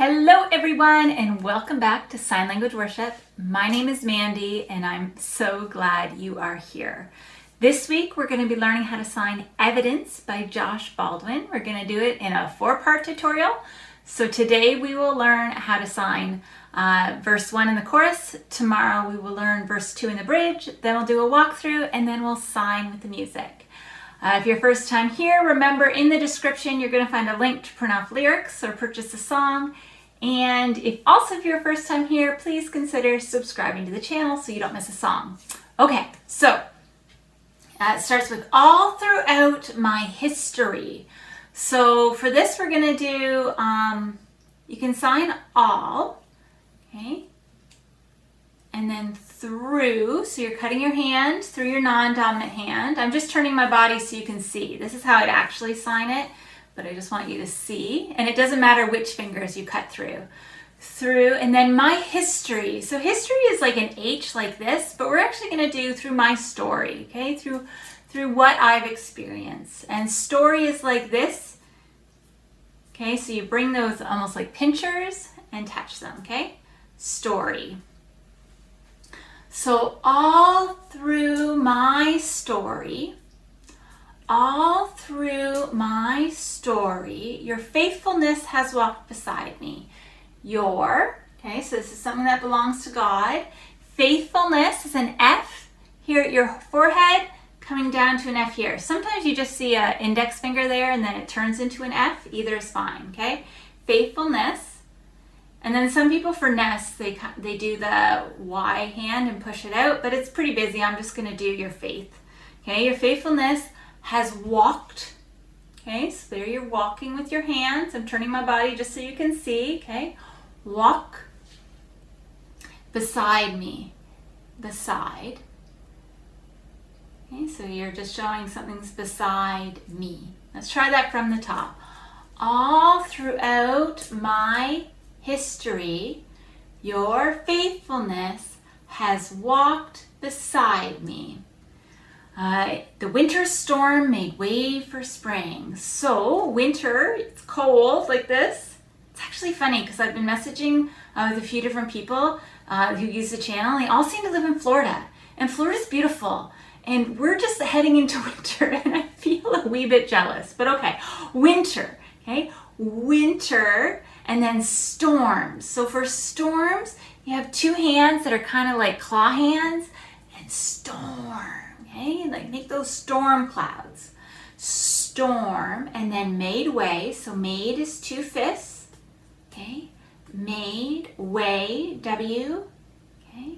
Hello everyone and welcome back to Sign Language Worship. My name is Mandy and I'm so glad you are here. This week we're going to be learning how to sign Evidence by Josh Baldwin. We're going to do it in a 4-part tutorial. So today we will learn how to sign verse 1 in the chorus. Tomorrow we will learn verse 2 in the bridge. Then we'll do a walkthrough and then we'll sign with the music. If you're first time here, remember in the description you're going to find a link to print off lyrics or purchase a song. And if you're first time here, please consider subscribing to the channel so you don't miss a song. Okay, so it starts with all throughout my history. So for this we're going to do, you can sign all, okay, and then through, so you're cutting your hand through your non-dominant hand. I'm just turning my body so you can see. This is how I'd actually sign it, but I just want you to see. And it doesn't matter which fingers you cut through, and then my history. So history is like an H like this, but we're actually going to do through my story, okay, through what I've experienced. And story is like this, okay, so you bring those almost like pinchers and touch them, okay, story. So all through my story, your faithfulness has walked beside me. Okay, so this is something that belongs to God. Faithfulness is an F here at your forehead, coming down to an F here. Sometimes you just see an index finger there and then it turns into an F. Either is fine, okay? Faithfulness. And then some people for ness, they do the Y hand and push it out, but it's pretty busy. I'm just going to do your faith. Okay, your faithfulness has walked. Okay, so there you're walking with your hands. I'm turning my body just so you can see. Okay, walk beside me. Beside. Okay, so you're just showing something's beside me. Let's try that from the top. All throughout my history, your faithfulness has walked beside me. The winter storm made way for spring. So winter, it's cold like this. It's actually funny because I've been messaging with a few different people who use the channel. And they all seem to live in Florida. And Florida's beautiful. And we're just heading into winter and I feel a wee bit jealous. But okay, winter, okay? Winter and then storms. So for storms, you have two hands that are kind of like claw hands and storm. Okay, like make those storm clouds. Storm and then made way. So made is two fists. Okay, made way, W. Okay,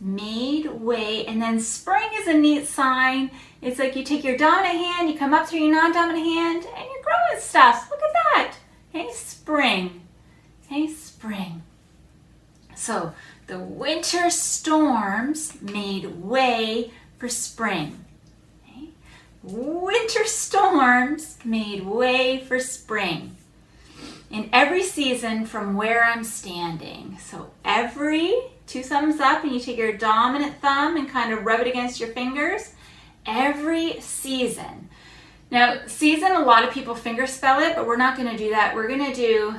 made way. And then spring is a neat sign. It's like you take your dominant hand, you come up through your non-dominant hand, and you're growing stuff. Look at that. Okay, spring. Okay, spring. So the winter storms made way for spring. Okay? Winter storms made way for spring. In every season from where I'm standing. So every, 2 thumbs up, and you take your dominant thumb and kind of rub it against your fingers. Every season. Now, season, a lot of people finger spell it, but we're not going to do that. We're going to do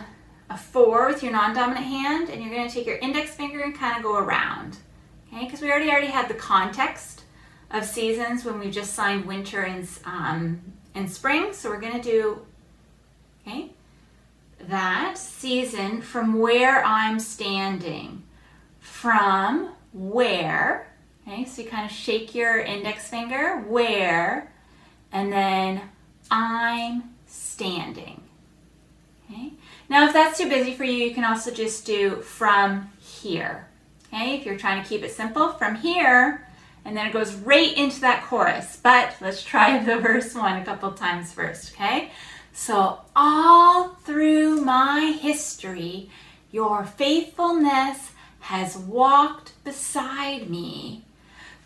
a 4 with your non-dominant hand, and you're going to take your index finger and kind of go around. Okay, because we already had the context of seasons when we just signed winter and spring. So we're going to do, okay, that season from where I'm standing. From where, okay, so you kind of shake your index finger, where, and then I'm standing. Okay. Now if that's too busy for you, you can also just do from here. Okay, if you're trying to keep it simple, from here, and then it goes right into that chorus. But let's try the verse 1 a couple times first, okay? So all through my history, your faithfulness has walked beside me.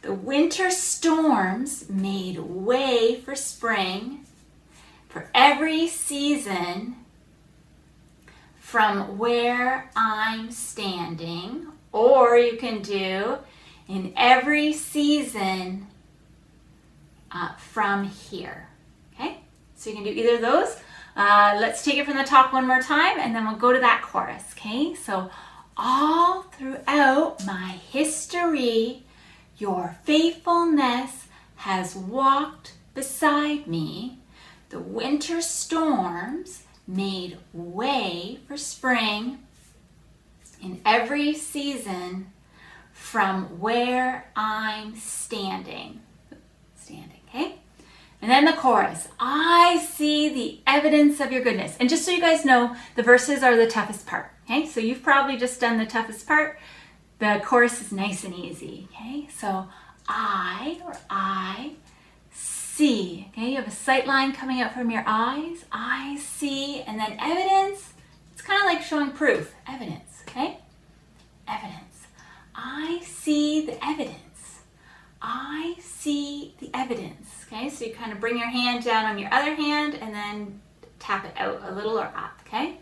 The winter storms made way for spring. For every season from where I'm standing, or you can do in every season from here. Okay, so you can do either of those. Let's take it from the top one more time, and then we'll go to that chorus, okay? So, all throughout my history, your faithfulness has walked beside me. The winter storms made way for spring. In every season from where I'm standing. Okay? And then the chorus. I see the evidence of your goodness. And just so you guys know, the verses are the toughest part. Okay? So you've probably just done the toughest part. The chorus is nice and easy. Okay? So I see. Okay? You have a sight line coming out from your eyes. I see. And then evidence. It's kind of like showing proof. Evidence. Okay? Evidence. I see the evidence. I see the evidence. Okay, so you kind of bring your hand down on your other hand and then tap it out a little or up. Okay?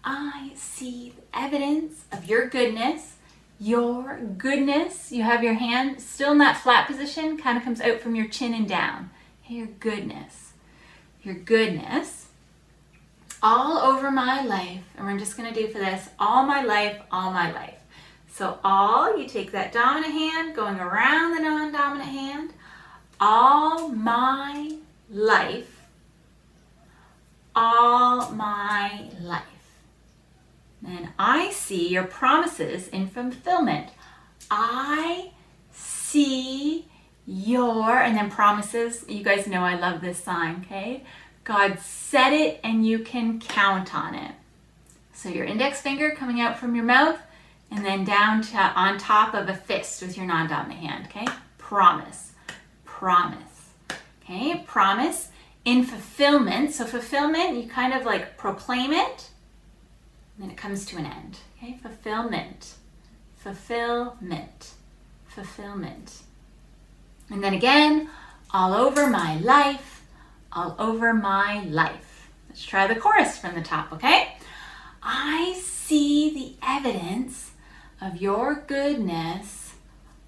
I see the evidence of your goodness. Your goodness. You have your hand still in that flat position, kind of comes out from your chin and down. Okay, your goodness. Your goodness. All over my life, and we're just going to do for this, all my life, all my life. So all, you take that dominant hand, going around the non-dominant hand, all my life, all my life. Then I see your promises in fulfillment. I see your, and then promises, you guys know I love this sign, okay? God said it and you can count on it. So your index finger coming out from your mouth and then down to on top of a fist with your non-dominant hand, okay? Promise, promise, okay? Promise in fulfillment. So fulfillment, you kind of like proclaim it and then it comes to an end, okay? Fulfillment, fulfillment, fulfillment. And then again, all over my life, all over my life. Let's try the chorus from the top, okay? I see the evidence of your goodness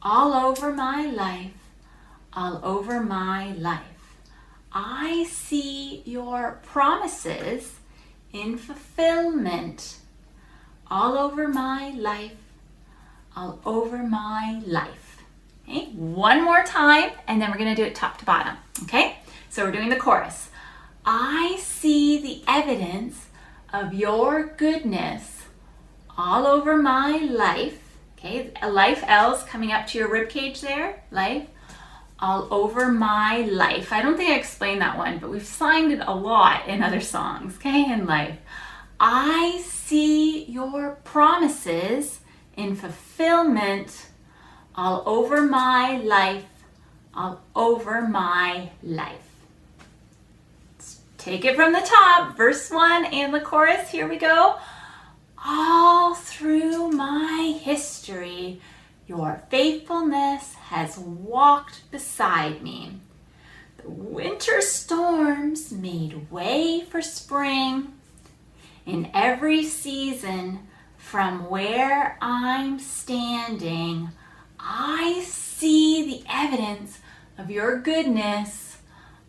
all over my life, all over my life. I see your promises in fulfillment all over my life, all over my life. Okay, one more time, and then we're gonna do it top to bottom, okay? So we're doing the chorus. I see the evidence of your goodness all over my life. Okay, a life L's coming up to your rib cage there. Life. All over my life. I don't think I explained that one, but we've signed it a lot in other songs. Okay, in life. I see your promises in fulfillment all over my life. All over my life. Take it from the top, verse 1 and the chorus. Here we go. All through my history, your faithfulness has walked beside me. The winter storms made way for spring. In every season, from where I'm standing, I see the evidence of your goodness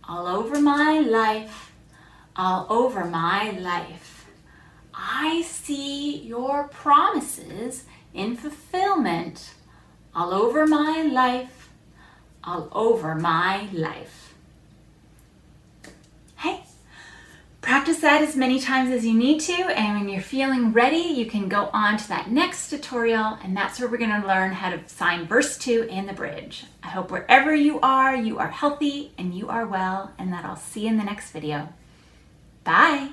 all over my life. All over my life. I see your promises in fulfillment all over my life, all over my life. Hey, practice that as many times as you need to, and when you're feeling ready, you can go on to that next tutorial, and that's where we're going to learn how to sign verse 2 and the bridge. I hope wherever you are healthy and you are well, and that I'll see you in the next video. Bye.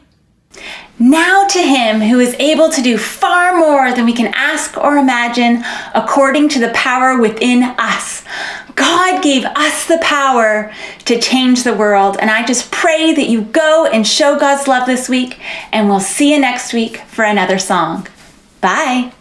Now to him who is able to do far more than we can ask or imagine according to the power within us. God gave us the power to change the world, and I just pray that you go and show God's love this week, and we'll see you next week for another song. Bye.